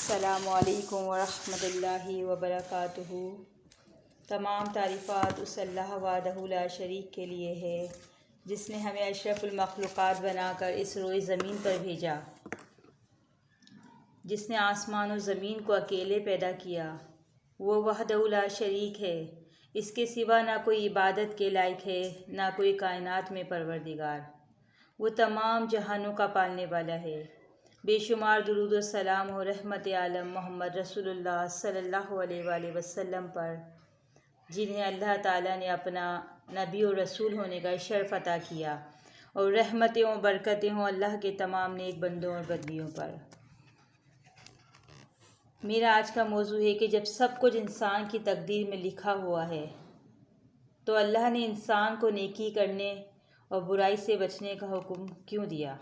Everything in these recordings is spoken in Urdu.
السلام علیکم ورحمۃ اللہ وبرکاتہ۔ تمام تعریفات اس اللہ وحدہ لا شریک کے لیے ہے جس نے ہمیں اشرف المخلوقات بنا کر اس روئے زمین پر بھیجا، جس نے آسمان و زمین کو اکیلے پیدا کیا۔ وہ وحدہ لا شریک ہے، اس کے سوا نہ کوئی عبادت کے لائق ہے، نہ کوئی کائنات میں پروردگار۔ وہ تمام جہانوں کا پالنے والا ہے۔ بے شمار درود و سلام و رحمت عالم محمد رسول اللہ صلی اللہ علیہ وآلہ وسلم پر، جنہیں اللہ تعالیٰ نے اپنا نبی و رسول ہونے کا شرف عطا کیا، اور رحمتیں و برکتیں ہوں اللہ کے تمام نیک بندوں اور بندیوں پر۔ میرا آج کا موضوع ہے کہ جب سب کچھ انسان کی تقدیر میں لکھا ہوا ہے تو اللہ نے انسان کو نیکی کرنے اور برائی سے بچنے کا حکم کیوں دیا؟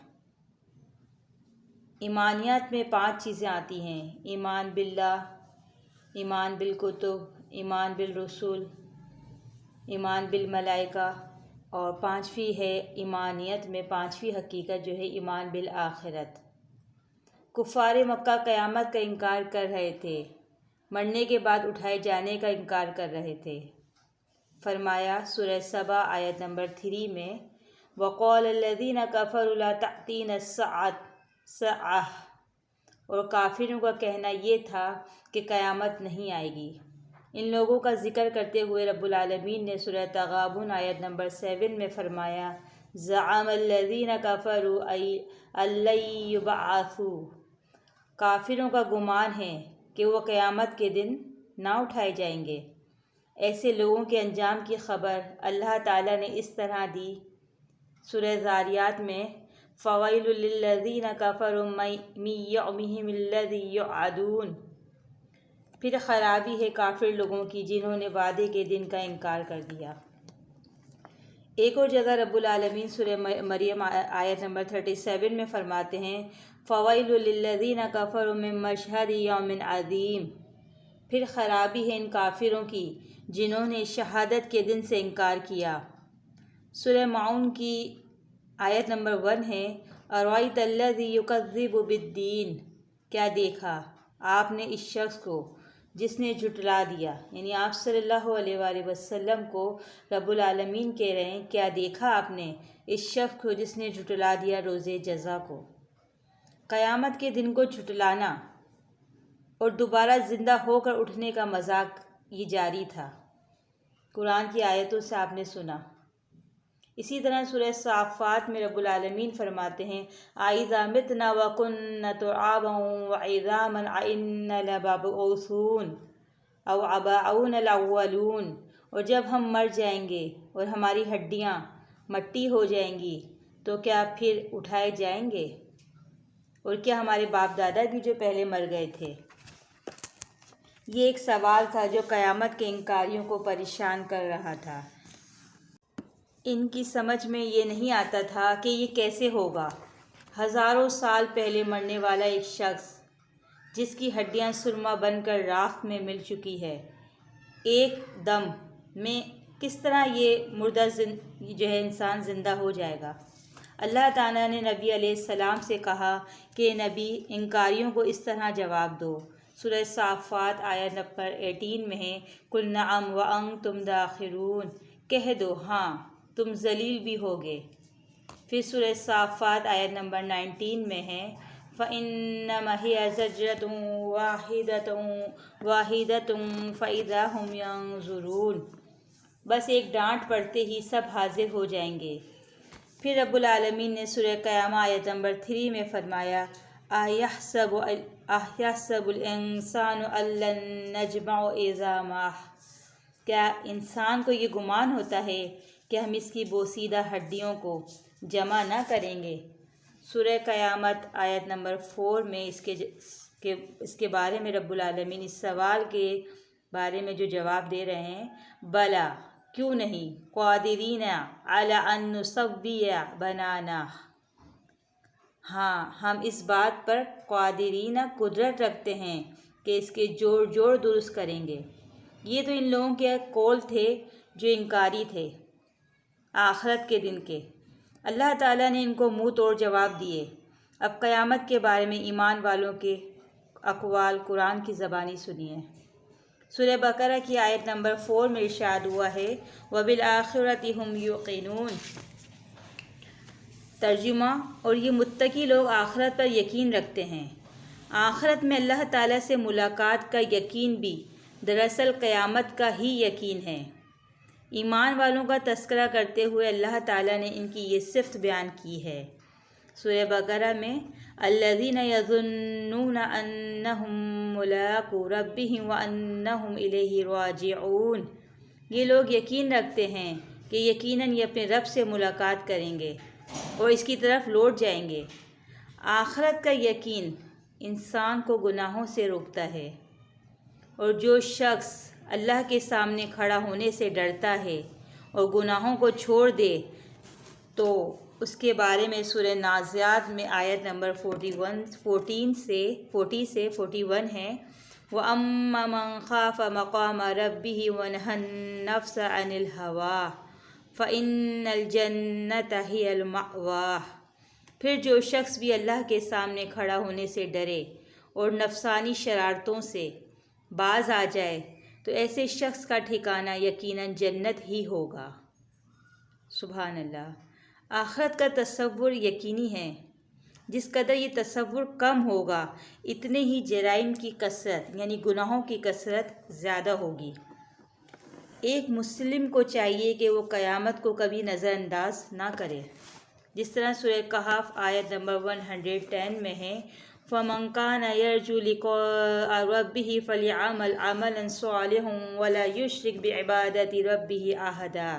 ایمانیات میں 5 چیزیں آتی ہیں: ایمان باللہ، ایمان بالکتب، ایمان بالرسول، ایمان بالملائکہ، اور 5ویں ہے ایمانیت میں 5ویں حقیقت جو ہے ایمان بالآخرت۔ کفار مکہ قیامت کا انکار کر رہے تھے، مرنے کے بعد اٹھائے جانے کا انکار کر رہے تھے۔ فرمایا سورہ سبا آیت نمبر 3 میں، وَقَالَ الَّذِينَ كَفَرُوا لَا تَأْتِينَا السَّاعَةُ، اور کافروں کا کہنا یہ تھا کہ قیامت نہیں آئے گی۔ ان لوگوں کا ذکر کرتے ہوئے رب العالمین نے سورہ تغابن آیت نمبر 7 میں فرمایا، زَعَمَ الَّذِينَ كَفَرُوا أَن لَّن يُبْعَثُوا، کافروں کا گمان ہے کہ وہ قیامت کے دن نہ اٹھائے جائیں گے۔ ایسے لوگوں کے انجام کی خبر اللہ تعالیٰ نے اس طرح دی سورہ ذاریات میں، فَوَيْلٌ لِّلَّذِينَ كَفَرُوا مِن يَوْمِهِمِ الَّذِي يُوعَدُونَ، پھر خرابی ہے کافر لوگوں کی جنہوں نے وعدے کے دن کا انکار کر دیا۔ ایک اور جگہ رب العالمین سورہ مریم آیت نمبر 37 میں فرماتے ہیں، فَوَيْلٌ لِّلَّذِينَ كَفَرُوا مِن مَّشْهَدِ يَوْمٍ عَظِيمٍ، پھر خرابی ہے ان کافروں کی جنہوں نے شہادت کے دن سے انکار کیا۔ سورہ معون کی آیت نمبر 1 ہے، أَرَأَيْتَ الَّذِي يُكَذِّبُ بِالدِّينِ، کیا دیکھا آپ نے اس شخص کو جس نے جھٹلا دیا، یعنی آپ صلی اللہ علیہ وآلہ وسلم کو رب العالمین کہہ رہے ہیں کیا دیکھا آپ نے اس شخص کو جس نے جھٹلا دیا روز جزا کو۔ قیامت کے دن کو جھٹلانا اور دوبارہ زندہ ہو کر اٹھنے کا مذاق یہ جاری تھا، قرآن کی آیتوں سے آپ نے سنا۔ اسی طرح سورہ صافات میں رب العالمین فرماتے ہیں، أَإِذَا مِتْنَا وَكُنَّا تُرَابًا وَعِظَامًا أَإِنَّا لَمَبْعُوثُونَ أَوْ آبَاؤُنَا الْأَوَّلُونَ، اور جب ہم مر جائیں گے اور ہماری ہڈیاں مٹی ہو جائیں گی تو کیا پھر اٹھائے جائیں گے، اور کیا ہمارے باپ دادا بھی جو پہلے مر گئے تھے؟ یہ ایک سوال تھا جو قیامت کے انکاریوں کو پریشان کر رہا تھا۔ ان کی سمجھ میں یہ نہیں آتا تھا کہ یہ کیسے ہوگا۔ ہزاروں سال پہلے مرنے والا ایک شخص جس کی ہڈیاں سرما بن کر راکھ میں مل چکی ہے، ایک دم میں کس طرح یہ مردہ جو ہے انسان زندہ ہو جائے گا؟ اللہ تعالیٰ نے نبی علیہ السلام سے کہا کہ نبی انکاریوں کو اس طرح جواب دو۔ سورہ صافات آیت نمبر 18 میں ہے، قُلْ نَعَمْ وَأَنْتُمْ دَاخِرُونَ، کہہ دو ہاں تم ذلیل بھی ہوگے۔ پھر سورہ صافات آیت نمبر 19 میں ہے، فَإِنَّمَا هِيَ زَجْرَةٌ وَاحِدَةٌ فَإِذَا هُمْ يَنظُرُونَ، بس ایک ڈانٹ پڑتے ہی سب حاضر ہو جائیں گے۔ پھر رب العالمین نے سورہ قیامہ آیت نمبر 3 میں فرمایا، أَيَحْسَبُ الْإِنسَانُ أَن لَّن نَّجْمَعَ عِظَامَهُ، کیا انسان کو یہ گمان ہوتا ہے کہ ہم اس کی بوسیدہ ہڈیوں کو جمع نہ کریں گے؟ سورہ قیامت آیت نمبر 4 میں اس کے بارے میں رب العالمین اس سوال کے بارے میں جو جواب دے رہے ہیں، بلا کیوں نہیں، قادرین علی ان نسوی بنانہ، ہاں ہم اس بات پر قادرین قدرت رکھتے ہیں کہ اس کے جوڑ درست کریں گے۔ یہ تو ان لوگوں کے قول تھے جو انکاری تھے آخرت کے دن کے۔ اللہ تعالیٰ نے ان کو منہ توڑ جواب دیے۔ اب قیامت کے بارے میں ایمان والوں کے اقوال قرآن کی زبانی سنیے۔ سورہ بقرہ کی آیت نمبر 4 میں ارشاد ہوا ہے وَبِالْآخِرَةِ هُمْ يُوقِنُونَ۔ ترجمہ، اور یہ متقی لوگ آخرت پر یقین رکھتے ہیں۔ آخرت میں اللہ تعالیٰ سے ملاقات کا یقین بھی دراصل قیامت کا ہی یقین ہے۔ ایمان والوں کا تذکرہ کرتے ہوئے اللہ تعالیٰ نے ان کی یہ صفت بیان کی ہے۔ سورہ بقرہ میں الذین یظنون انہم ملاقو ربہم وانہم الیہ راجعون، یہ لوگ یقین رکھتے ہیں کہ یقیناً یہ اپنے رب سے ملاقات کریں گے اور اس کی طرف لوٹ جائیں گے۔ آخرت کا یقین انسان کو گناہوں سے روکتا ہے، اور جو شخص اللہ کے سامنے کھڑا ہونے سے ڈرتا ہے اور گناہوں کو چھوڑ دے تو اس کے بارے میں سورہ نازعات میں آیت نمبر 40 سے 41 ہے وَأَمَّا مَنْ خَافَ مَقَامَ رَبِّهِ وَنَهَى النَّفْسَ عَنِ الْهَوَىٰ فَإِنَّ الْجَنَّةَ هِيَ الْمَأْوَىٰ۔ پھر جو شخص بھی اللہ کے سامنے کھڑا ہونے سے ڈرے اور نفسانی شرارتوں سے باز آ جائے تو ایسے شخص کا ٹھکانہ یقیناً جنت ہی ہوگا۔ سبحان اللہ۔ آخرت کا تصور یقینی ہے۔ جس قدر یہ تصور کم ہوگا اتنے ہی جرائم کی کثرت یعنی گناہوں کی کثرت زیادہ ہوگی۔ ایک مسلم کو چاہیے کہ وہ قیامت کو کبھی نظر انداز نہ کرے، جس طرح سورہ کہف آیت نمبر 110 میں ہے فَمَنْ كَانَ يَرْجُو لِقَاءَ رَبِّهِ فَلْيَعْمَلْ عَمَلًا صَالِحًا وَلَا يُشْرِكْ بِعِبَادَةِ رَبِّهِ أَحَدًا۔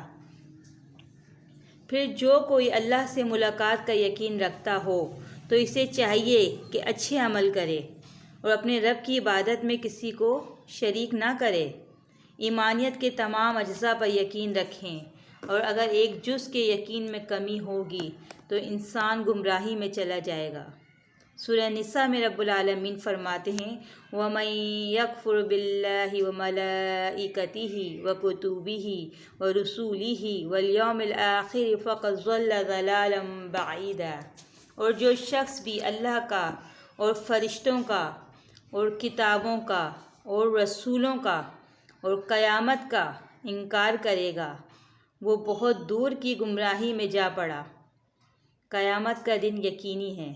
پھر جو کوئی اللہ سے ملاقات کا یقین رکھتا ہو تو اسے چاہیے کہ اچھے عمل کرے اور اپنے رب کی عبادت میں کسی کو شریک نہ کرے، ایمانیت کے تمام اجزاء پر یقین رکھیں، اور اگر ایک جز کے یقین میں کمی ہوگی تو انسان گمراہی میں چلا جائے گا۔ سورہ نساء میں رب العالمین فرماتے ہیں وَمَن يَكْفُرْ بِاللَّهِ وَمَلَائِكَتِهِ وَكُتُبِهِ وَرُسُلِهِ وَالْيَوْمِ الْآخِرِ فَقَدْ ضَلَّ ضَلَالًا بَعِيدًا۔ اور جو شخص بھی اللہ کا اور فرشتوں کا اور کتابوں کا اور رسولوں کا اور قیامت کا انکار کرے گا وہ بہت دور کی گمراہی میں جا پڑا۔ قیامت کا دن یقینی ہے۔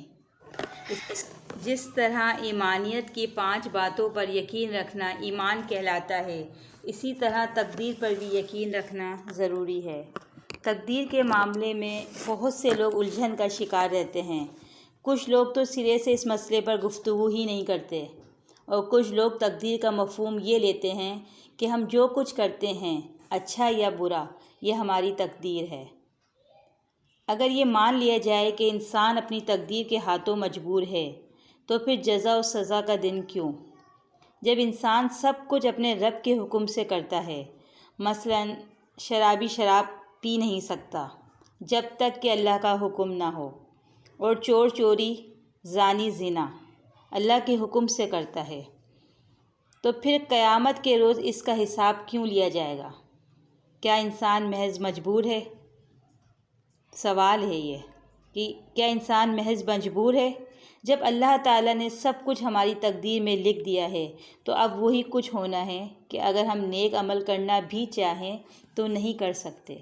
جس طرح ایمانیت کی 5 باتوں پر یقین رکھنا ایمان کہلاتا ہے، اسی طرح تقدیر پر بھی یقین رکھنا ضروری ہے۔ تقدیر کے معاملے میں بہت سے لوگ الجھن کا شکار رہتے ہیں۔ کچھ لوگ تو سرے سے اس مسئلے پر گفتگو ہی نہیں کرتے، اور کچھ لوگ تقدیر کا مفہوم یہ لیتے ہیں کہ ہم جو کچھ کرتے ہیں اچھا یا برا یہ ہماری تقدیر ہے۔ اگر یہ مان لیا جائے کہ انسان اپنی تقدیر کے ہاتھوں مجبور ہے تو پھر جزا و سزا کا دن کیوں؟ جب انسان سب کچھ اپنے رب کے حکم سے کرتا ہے، مثلا شرابی شراب پی نہیں سکتا جب تک کہ اللہ کا حکم نہ ہو، اور چور چوری، زانی زنا اللہ کے حکم سے کرتا ہے، تو پھر قیامت کے روز اس کا حساب کیوں لیا جائے گا؟ کیا انسان محض مجبور ہے؟ سوال ہے یہ کہ کیا انسان محض مجبور ہے؟ جب اللہ تعالیٰ نے سب کچھ ہماری تقدیر میں لکھ دیا ہے تو اب وہی کچھ ہونا ہے کہ اگر ہم نیک عمل کرنا بھی چاہیں تو نہیں کر سکتے،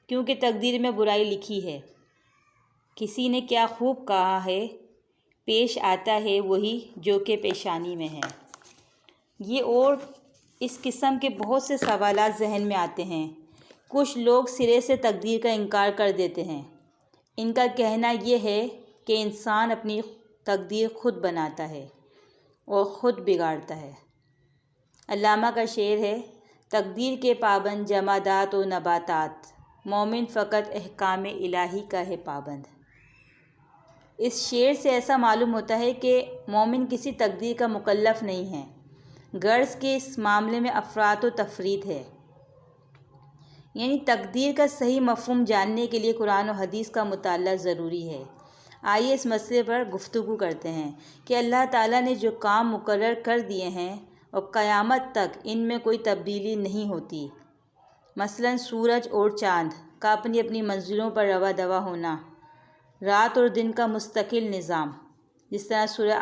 کیونکہ تقدیر میں برائی لکھی ہے۔ کسی نے کیا خوب کہا ہے، پیش آتا ہے وہی جو کہ پیشانی میں ہے۔ یہ اور اس قسم کے بہت سے سوالات ذہن میں آتے ہیں۔ کچھ لوگ سرے سے تقدیر کا انکار کر دیتے ہیں۔ ان کا کہنا یہ ہے کہ انسان اپنی تقدیر خود بناتا ہے اور خود بگاڑتا ہے۔ علامہ کا شعر ہے تقدیر کے پابند جمادات و نباتات، مومن فقط احکام الہی کا ہے پابند۔ اس شعر سے ایسا معلوم ہوتا ہے کہ مومن کسی تقدیر کا مکلف نہیں ہے، غرض کہ اس معاملے میں افراط و تفریط ہے۔ یعنی تقدیر کا صحیح مفہوم جاننے کے لیے قرآن و حدیث کا مطالعہ ضروری ہے۔ آئیے اس مسئلے پر گفتگو کرتے ہیں کہ اللہ تعالیٰ نے جو کام مقرر کر دیے ہیں اور قیامت تک ان میں کوئی تبدیلی نہیں ہوتی، مثلا سورج اور چاند کا اپنی اپنی منزلوں پر رواں دواں ہونا، رات اور دن کا مستقل نظام، جس طرح سورہ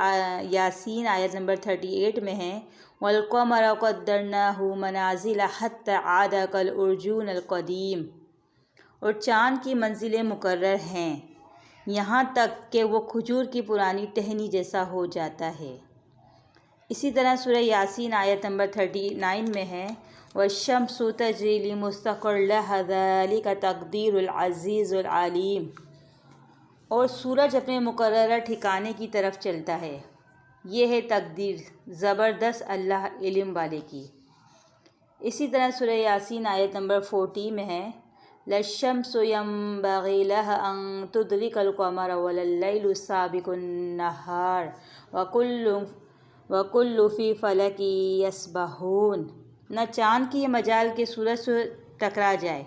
یاسین آیت نمبر 38 میں ہے وَالْقَمَرَ قَدَّرْنَاهُ مَنَازِلَ حَتَّى عَادَ كَالْعُرْجُونِ الْقَدِيمِ، اور چاند کی منزلیں مقرر ہیں یہاں تک کہ وہ کھجور کی پرانی ٹہنی جیسا ہو جاتا ہے۔ اسی طرح سورہ یاسین آیت نمبر 39 میں ہے وَالشَّمْسُ تَجْرِي لِمُسْتَقَرٍّ لَهَا ذَلِكَ تَقْدِيرُ الْعَزِيزُ الْعَلِيمُ، اور سورج اپنے مقررہ ٹھکانے کی طرف چلتا ہے، یہ ہے تقدیر زبردست اللہ علم والے کی۔ اسی طرح سورہ یاسین آیت نمبر 40 میں ہے لَلشَّمْسُ يَنبَغِي لَهَا أَن تُدْرِكَ الْقَمَرَ وَلَا اللَّيْلُ سَابِقُ النَّهَارِ وَكُلٌّ فِي فَلَكٍ يَسْبَحُونَ، نہ چاند کی یہ مجال کہ سورج سے ٹکرا جائے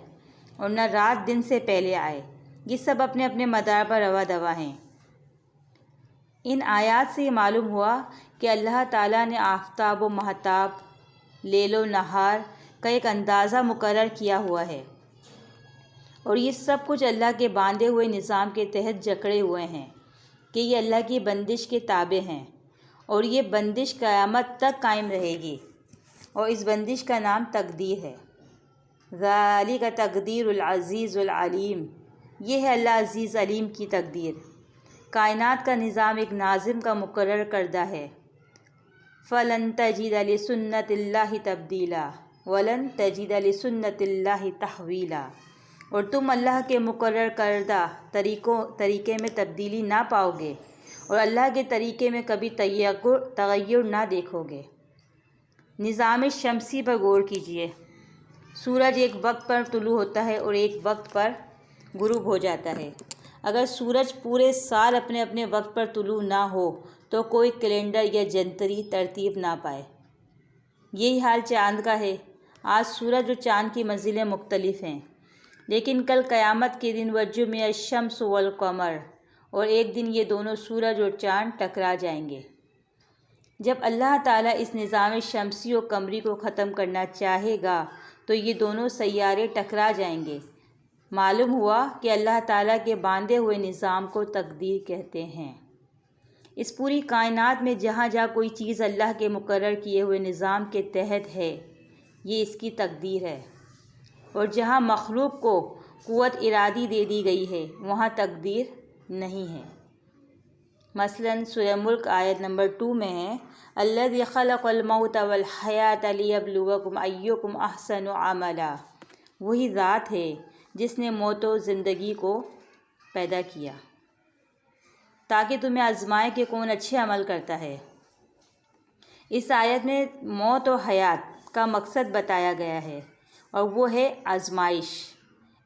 اور نہ رات دن سے پہلے آئے، یہ سب اپنے اپنے مدار پر رواں دواں ہیں۔ ان آیات سے یہ معلوم ہوا کہ اللہ تعالیٰ نے آفتاب و مہتاب، لیل و نہار کا ایک اندازہ مقرر کیا ہوا ہے، اور یہ سب کچھ اللہ کے باندھے ہوئے نظام کے تحت جکڑے ہوئے ہیں کہ یہ اللہ کی بندش کے تابع ہیں، اور یہ بندش قیامت تک قائم رہے گی، اور اس بندش کا نام تقدیر ہے۔ ذَلِكَ تَقْدِيرُ الْعَزِيزُ الْعَلِيمُ، یہ ہے اللہ عزیز علیم کی تقدیر۔ کائنات کا نظام ایک ناظم کا مقرر کردہ ہے۔ فَلَن تَجِدَ لِسُنَّتِ اللَّهِ تَبْدِيلًا وَلَن تَجِدَ لِسُنَّتِ اللَّهِ تَحْوِيلًا، اور تم اللہ کے مقرر کردہ طریقے میں تبدیلی نہ پاؤ گے، اور اللہ کے طریقے میں کبھی تغیر نہ دیکھو گے۔ نظام شمسی پر غور کیجیے۔ سورج ایک وقت پر طلوع ہوتا ہے اور ایک وقت پر غروب ہو جاتا ہے۔ اگر سورج پورے سال اپنے اپنے وقت پر طلوع نہ ہو تو کوئی کیلنڈر یا جنتری ترتیب نہ پائے۔ یہی حال چاند کا ہے۔ آج سورج اور چاند کی منزلیں مختلف ہیں، لیکن کل قیامت کے دن وَجُمِعَ الشَّمْسُ وَالْقَمَرُ، اور ایک دن یہ دونوں سورج اور چاند ٹکرا جائیں گے۔ جب اللہ تعالیٰ اس نظام شمسی و قمری کو ختم کرنا چاہے گا تو یہ دونوں سیارے ٹکرا جائیں گے۔ معلوم ہوا کہ اللہ تعالیٰ کے باندھے ہوئے نظام کو تقدیر کہتے ہیں۔ اس پوری کائنات میں جہاں جہاں کوئی چیز اللہ کے مقرر کیے ہوئے نظام کے تحت ہے، یہ اس کی تقدیر ہے، اور جہاں مخلوق کو قوت ارادی دے دی گئی ہے وہاں تقدیر نہیں ہے۔ مثلاً سورہ ملک آیت نمبر 2 میں ہے الذی خلق الموت والحیات لیبلوکم ایکم احسن عملا، وہی ذات ہے جس نے موت و زندگی کو پیدا کیا تاکہ تمہیں آزمائے کہ کون اچھے عمل کرتا ہے۔ اس آیت میں موت و حیات کا مقصد بتایا گیا ہے، اور وہ ہے آزمائش۔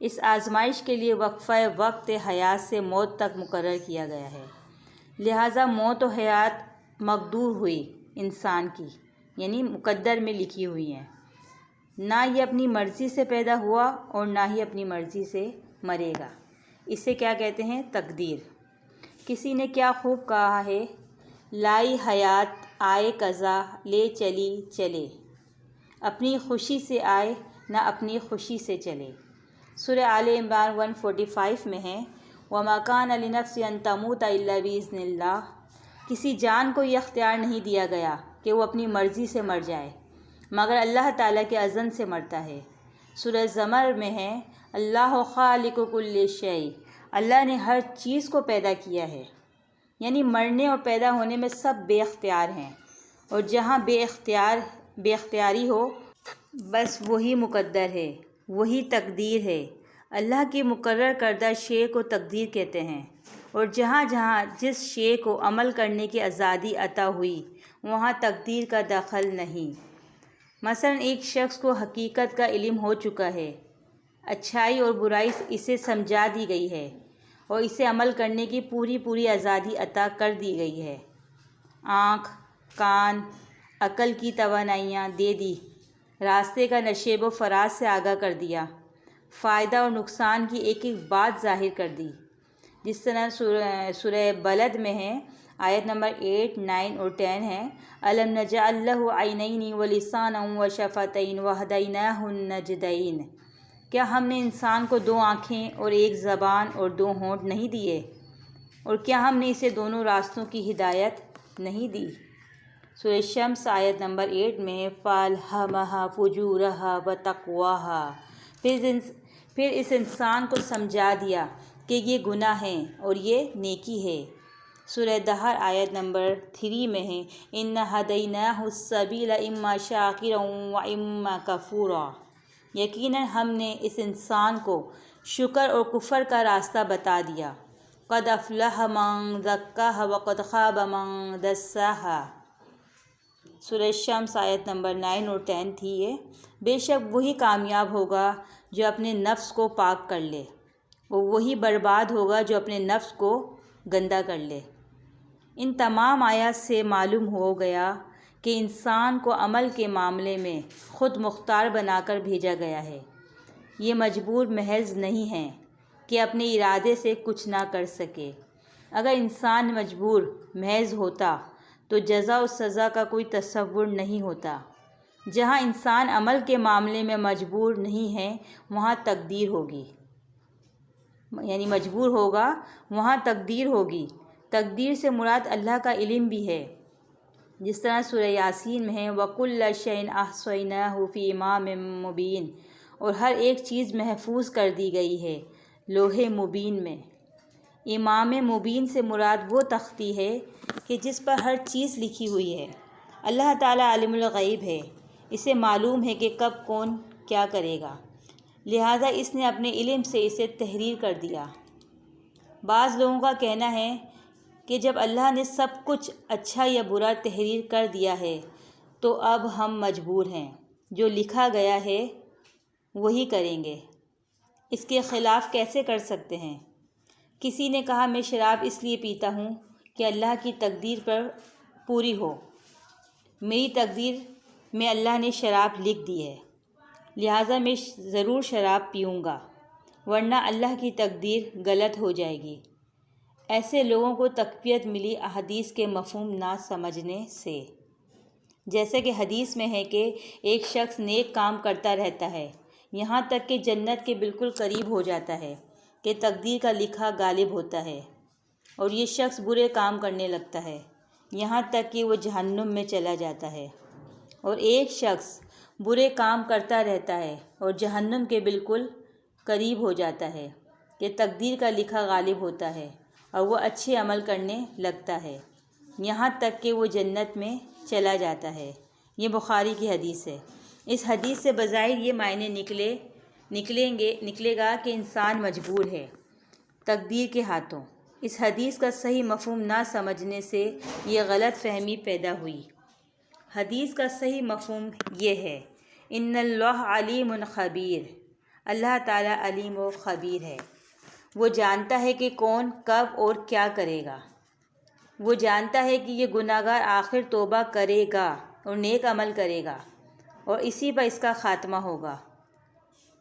اس آزمائش کے لیے وقفہ وقت حیات سے موت تک مقرر کیا گیا ہے، لہٰذا موت و حیات مقدور ہوئی انسان کی، یعنی مقدر میں لکھی ہوئی ہیں۔ نہ یہ اپنی مرضی سے پیدا ہوا اور نہ ہی اپنی مرضی سے مرے گا۔ اسے کیا کہتے ہیں؟ تقدیر۔ کسی نے کیا خوب کہا ہے لائی حیات آئے قضا لے چلی چلے، اپنی خوشی سے آئے نہ اپنی خوشی سے چلے۔ سورہ آل عمران 145 میں ہے وَمَا كَانَ لِنَفْسٍ أَن تَمُوتَ إِلَّا بِإِذْنِ اللَّهِ، کسی جان کو یہ اختیار نہیں دیا گیا کہ وہ اپنی مرضی سے مر جائے، مگر اللہ تعالیٰ کے اذن سے مرتا ہے۔ سورہ زمر میں ہے اللہ خالق کل شیء، اللہ نے ہر چیز کو پیدا کیا ہے، یعنی مرنے اور پیدا ہونے میں سب بے اختیار ہیں، اور جہاں بے اختیاری ہو بس وہی مقدر ہے، وہی تقدیر ہے۔ اللہ کی مقرر کردہ شے کو تقدیر کہتے ہیں، اور جہاں جہاں جس شے کو عمل کرنے کی آزادی عطا ہوئی وہاں تقدیر کا دخل نہیں۔ مثلاً ایک شخص کو حقیقت کا علم ہو چکا ہے، اچھائی اور برائی اسے سمجھا دی گئی ہے، اور اسے عمل کرنے کی پوری آزادی عطا کر دی گئی ہے۔ آنکھ، کان، عقل کی توانائیاں دے دی، راستے کا نشیب و فراز سے آگاہ کر دیا، فائدہ اور نقصان کی ایک ایک بات ظاہر کر دی۔ جس طرح سورہ بلد میں ہے آیت نمبر 8، 9 اور 10 ہے أَلَمْ نَجْعَلْ لَهُ عَيْنَيْنِ وَلِسَانًا وَشَفَتَيْنِ وَهَدَيْنَاهُ النَّجْدَيْنِ، کیا ہم نے انسان کو 2 آنکھیں اور 1 زبان اور 2 ہونٹ نہیں دیے؟ اور کیا ہم نے اسے دونوں راستوں کی ہدایت نہیں دی؟ سورہ شمس آیت نمبر 8 میں فَأَلْهَمَهَا فُجُورَهَا وَتَقْوَاهَا، پھر اس انسان کو سمجھا دیا کہ یہ گناہ ہیں اور یہ نیکی ہے۔ سورہ دہر آیت نمبر 3 میں ہے إِنَّ هَدَيْنَاهُ السَّبِيلَ إِمَّا شَاكِرًا وَإِمَّا كَفُورًا، یقیناً ہم نے اس انسان کو شکر اور کفر کا راستہ بتا دیا۔ قَدْ أَفْلَحَ مَنْ زَكَّاهَا وَقَدْ خَابَ مَنْ دَسَّاهَا، سورہ شمس آیت نمبر 9 اور 10 تھی یہ۔ بے شک وہی کامیاب ہوگا جو اپنے نفس کو پاک کر لے، اور وہی برباد ہوگا جو اپنے نفس کو گندہ کر لے۔ ان تمام آیات سے معلوم ہو گیا کہ انسان کو عمل کے معاملے میں خود مختار بنا کر بھیجا گیا ہے۔ یہ مجبور محض نہیں ہے کہ اپنے ارادے سے کچھ نہ کر سکے۔ اگر انسان مجبور محض ہوتا تو جزا و سزا کا کوئی تصور نہیں ہوتا۔ جہاں انسان عمل کے معاملے میں مجبور نہیں ہے وہاں تقدیر ہوگی، یعنی مجبور ہوگا وہاں تقدیر ہوگی۔ تقدیر سے مراد اللہ کا علم بھی ہے، جس طرح سورہ یاسین میں ہے وَكُلَّ شَيْءٍ أَحْصَيْنَاهُ فِي إِمَامٍ مُبِينٍ، اور ہر ایک چیز محفوظ کر دی گئی ہے لوح مبین میں۔ امام مبین سے مراد وہ تختی ہے کہ جس پر ہر چیز لکھی ہوئی ہے۔ اللہ تعالیٰ عالم الغیب ہے، اسے معلوم ہے کہ کب کون کیا کرے گا، لہٰذا اس نے اپنے علم سے اسے تحریر کر دیا۔ بعض لوگوں کا کہنا ہے کہ جب اللہ نے سب کچھ اچھا یا برا تحریر کر دیا ہے تو اب ہم مجبور ہیں، جو لکھا گیا ہے وہی کریں گے، اس کے خلاف کیسے کر سکتے ہیں؟ کسی نے کہا میں شراب اس لیے پیتا ہوں کہ اللہ کی تقدیر پر پوری ہو، میری تقدیر میں اللہ نے شراب لکھ دی ہے، لہٰذا میں ضرور شراب پیوں گا ورنہ اللہ کی تقدیر غلط ہو جائے گی۔ ایسے لوگوں کو تقویت ملی احادیث کے مفہوم نہ سمجھنے سے۔ جیسے کہ حدیث میں ہے کہ ایک شخص نیک کام کرتا رہتا ہے یہاں تک کہ جنت کے بالکل قریب ہو جاتا ہے کہ تقدیر کا لکھا غالب ہوتا ہے، اور یہ شخص برے کام کرنے لگتا ہے یہاں تک کہ وہ جہنم میں چلا جاتا ہے۔ اور ایک شخص برے کام کرتا رہتا ہے اور جہنم کے بالکل قریب ہو جاتا ہے کہ تقدیر کا لکھا غالب ہوتا ہے اور وہ اچھے عمل کرنے لگتا ہے یہاں تک کہ وہ جنت میں چلا جاتا ہے۔ یہ بخاری کی حدیث ہے۔ اس حدیث سے بظاہر یہ معنی نکلے گا کہ انسان مجبور ہے تقدیر کے ہاتھوں۔ اس حدیث کا صحیح مفہوم نہ سمجھنے سے یہ غلط فہمی پیدا ہوئی۔ حدیث کا صحیح مفہوم یہ ہے ان اللہ علیم خبیر، اللہ تعالیٰ علیم و خبیر ہے، وہ جانتا ہے کہ کون کب اور کیا کرے گا۔ وہ جانتا ہے کہ یہ گناہ گار آخر توبہ کرے گا اور نیک عمل کرے گا اور اسی پر اس کا خاتمہ ہوگا،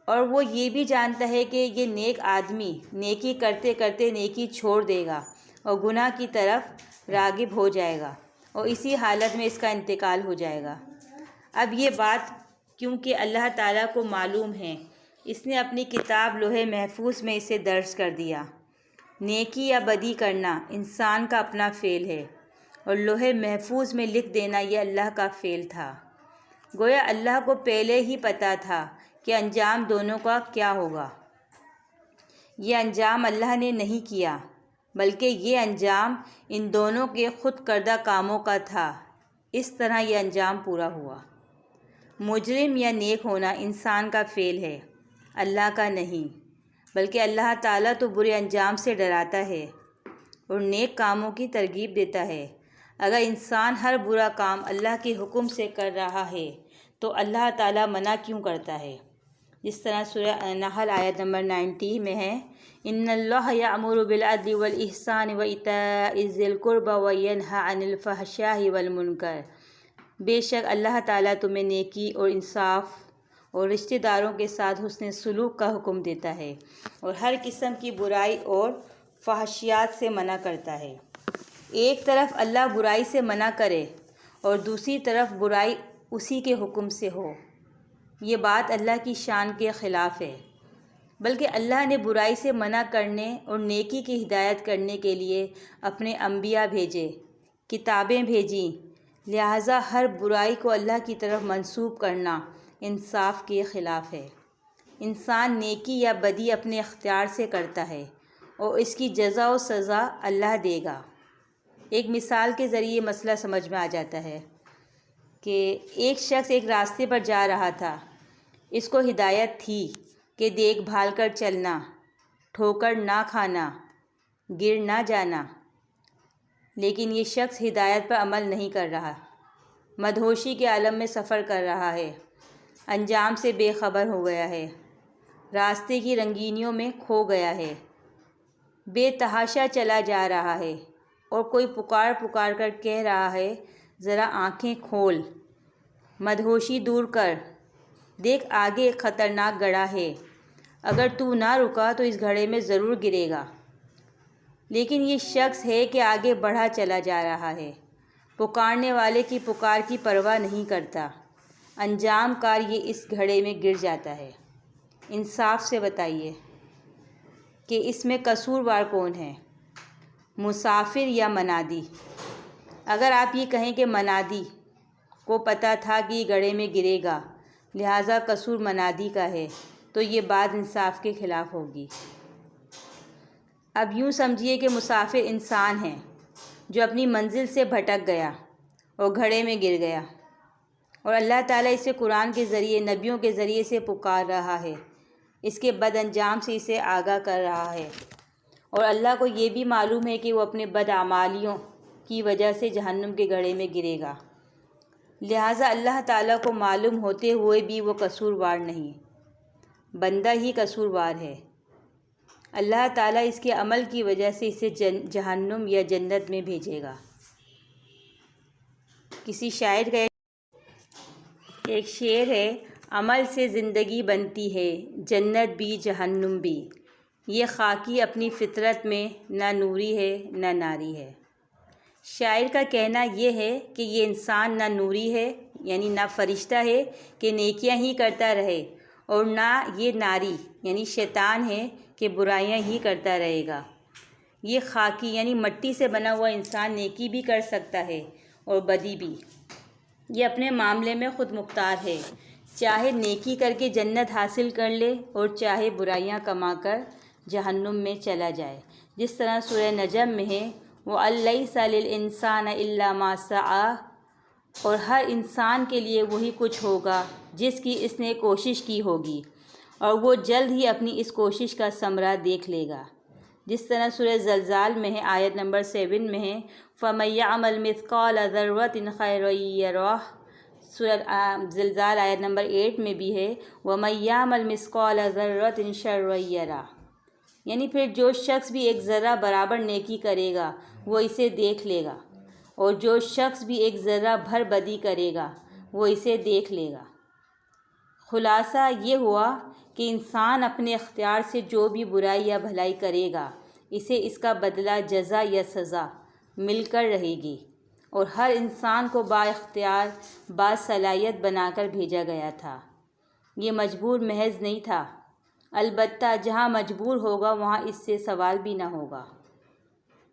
اور وہ یہ بھی جانتا ہے کہ یہ نیک آدمی نیکی کرتے کرتے نیکی چھوڑ دے گا اور گناہ کی طرف راغب ہو جائے گا اور اسی حالت میں اس کا انتقال ہو جائے گا۔ اب یہ بات کیونکہ اللہ تعالیٰ کو معلوم ہے، اس نے اپنی کتاب لوح محفوظ میں اسے درج کر دیا۔ نیکی یا بدی کرنا انسان کا اپنا فعل ہے اور لوح محفوظ میں لکھ دینا یہ اللہ کا فعل تھا۔ گویا اللہ کو پہلے ہی پتہ تھا کہ انجام دونوں کا کیا ہوگا۔ یہ انجام اللہ نے نہیں کیا بلکہ یہ انجام ان دونوں کے خود کردہ کاموں کا تھا، اس طرح یہ انجام پورا ہوا۔ مجرم یا نیک ہونا انسان کا فعل ہے، اللہ کا نہیں، بلکہ اللہ تعالیٰ تو برے انجام سے ڈراتا ہے اور نیک کاموں کی ترغیب دیتا ہے۔ اگر انسان ہر برا کام اللہ کے حکم سے کر رہا ہے تو اللہ تعالیٰ منع کیوں کرتا ہے؟ جس طرح سورہ نحل آیت نمبر 90 میں ہے ان اللہ یأمر بالعدل والإحسان وإیتاء ذی القربى وینہی عن الفحشاء والمنکر، بے شک اللہ تعالیٰ تمہیں نیکی اور انصاف اور رشتہ داروں کے ساتھ حسن سلوک کا حکم دیتا ہے اور ہر قسم کی برائی اور فحشیات سے منع کرتا ہے۔ ایک طرف اللہ برائی سے منع کرے اور دوسری طرف برائی اسی کے حکم سے ہو، یہ بات اللہ کی شان کے خلاف ہے۔ بلکہ اللہ نے برائی سے منع کرنے اور نیکی کی ہدایت کرنے کے لیے اپنے انبیاء بھیجے، کتابیں بھیجیں، لہٰذا ہر برائی کو اللہ کی طرف منسوب کرنا انصاف کے خلاف ہے۔ انسان نیکی یا بدی اپنے اختیار سے کرتا ہے اور اس کی جزا و سزا اللہ دے گا۔ ایک مثال کے ذریعے یہ مسئلہ سمجھ میں آ جاتا ہے کہ ایک شخص ایک راستے پر جا رہا تھا۔ اس کو ہدایت تھی کہ دیکھ بھال کر چلنا، ٹھوکر نہ کھانا، گر نہ جانا، لیکن یہ شخص ہدایت پر عمل نہیں کر رہا، مدہوشی کے عالم میں سفر کر رہا ہے، انجام سے بے خبر ہو گیا ہے، راستے کی رنگینیوں میں کھو گیا ہے، بے تحاشا چلا جا رہا ہے، اور کوئی پکار پکار کر کہہ رہا ہے ذرا آنکھیں کھول، مدہوشی دور کر، دیکھ آگے ایک خطرناک گڑھا ہے، اگر تو نہ رکا تو اس گڑھے میں ضرور گرے گا۔ لیکن یہ شخص ہے کہ آگے بڑھا چلا جا رہا ہے، پکارنے والے کی پکار کی پرواہ نہیں کرتا، انجام کار یہ اس گڑھے میں گر جاتا ہے۔ انصاف سے بتائیے کہ اس میں قصوروار کون ہے، مسافر یا منادی؟ اگر آپ یہ کہیں کہ منادی کو پتہ تھا کہ یہ گڑھے میں گرے گا لہٰذا قصور منادی کا ہے، تو یہ بات انصاف کے خلاف ہوگی۔ اب یوں سمجھیے کہ مسافر انسان ہے جو اپنی منزل سے بھٹک گیا اور گڑھے میں گر گیا، اور اللہ تعالیٰ اسے قرآن کے ذریعے، نبیوں کے ذریعے سے پکار رہا ہے، اس کے بد انجام سے اسے آگاہ کر رہا ہے، اور اللہ کو یہ بھی معلوم ہے کہ وہ اپنے بدعمالیوں کی وجہ سے جہنم کے گڑھے میں گرے گا، لہٰذا اللہ تعالیٰ کو معلوم ہوتے ہوئے بھی وہ قصوروار نہیں، بندہ ہی قصوروار ہے۔ اللہ تعالیٰ اس کے عمل کی وجہ سے اسے جہنم یا جنت میں بھیجے گا۔ کسی شاعر کا ایک شعر ہے، عمل سے زندگی بنتی ہے، جنت بھی جہنم بھی، یہ خاکی اپنی فطرت میں نہ نوری ہے نہ ناری ہے۔ شاعر کا کہنا یہ ہے کہ یہ انسان نہ نوری ہے، یعنی نہ فرشتہ ہے کہ نیکیاں ہی کرتا رہے، اور نہ یہ ناری یعنی شیطان ہے کہ برائیاں ہی کرتا رہے گا۔ یہ خاکی یعنی مٹی سے بنا ہوا انسان نیکی بھی کر سکتا ہے اور بدی بھی، یہ اپنے معاملے میں خود مختار ہے، چاہے نیکی کر کے جنت حاصل کر لے اور چاہے برائیاں کما کر جہنم میں چلا جائے۔ جس طرح سورہ نجم میں ہے وَأَن لَيْسَ لِلْإِنسَانَ إِلَّا مَا سَعَىٰ، اور ہر انسان کے لیے وہی کچھ ہوگا جس کی اس نے کوشش کی ہوگی، اور وہ جلد ہی اپنی اس کوشش کا ثمرہ دیکھ لے گا۔ جس طرح سورہ زلزال میں ہے، آیت نمبر 7 میں ہے فَمَن يَعْمَلْ مِثْقَالَ ذَرَّةٍ خَيْرًا يَرَهُ، سورہ زلزال آیت نمبر 8 میں بھی ہے وَمَن يَعْمَلْ مِثْقَالَ ذَرَّةٍ شَرًّا يَرَهُ، یعنی پھر جو شخص بھی ایک ذرہ برابر نیکی کرے گا وہ اسے دیکھ لے گا، اور جو شخص بھی ایک ذرہ بھر بدی کرے گا وہ اسے دیکھ لے گا۔ خلاصہ یہ ہوا کہ انسان اپنے اختیار سے جو بھی برائی یا بھلائی کرے گا اسے اس کا بدلہ جزا یا سزا مل کر رہے گی، اور ہر انسان کو با اختیار با صلاحیت بنا کر بھیجا گیا تھا، یہ مجبور محض نہیں تھا، البتہ جہاں مجبور ہوگا وہاں اس سے سوال بھی نہ ہوگا۔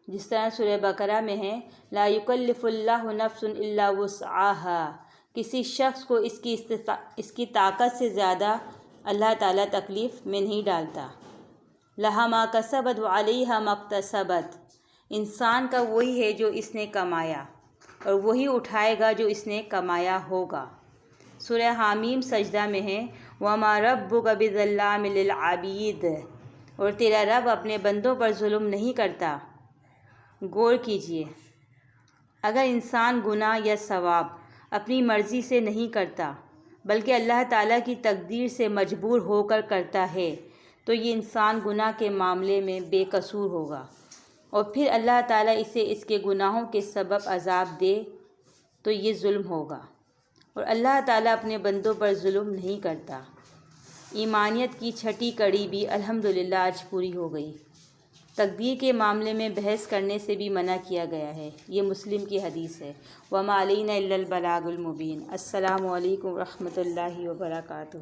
جس طرح سورہ بقرہ میں ہے لا یکلف اللہ نفس الا وسعها، کسی شخص کو اس کی طاقت سے زیادہ اللہ تعالیٰ تکلیف میں نہیں ڈالتا۔ لہا ما کسبت وعلیہا ما اکتسبت، انسان کا وہی ہے جو اس نے کمایا، اور وہی اٹھائے گا جو اس نے کمایا ہوگا۔ سورہ حامیم سجدہ میں ہے وما ربک بظلام للعبید، اور تیرا رب اپنے بندوں پر ظلم نہیں کرتا۔ غور کیجئے، اگر انسان گناہ یا ثواب اپنی مرضی سے نہیں کرتا بلکہ اللہ تعالیٰ کی تقدیر سے مجبور ہو کر کرتا ہے تو یہ انسان گناہ کے معاملے میں بے قصور ہوگا، اور پھر اللہ تعالیٰ اسے اس کے گناہوں کے سبب عذاب دے تو یہ ظلم ہوگا، اور اللہ تعالیٰ اپنے بندوں پر ظلم نہیں کرتا۔ ایمانیت کی چھٹی کڑی بھی الحمدللہ آج پوری ہو گئی۔ تقدیر کے معاملے میں بحث کرنے سے بھی منع کیا گیا ہے، یہ مسلم کی حدیث ہے۔ وَمَا عَلَيْنَا إِلَّا الْبَلَاغُ الْمُبِينُ۔ السلام علیکم ورحمۃ اللہ وبرکاتہ۔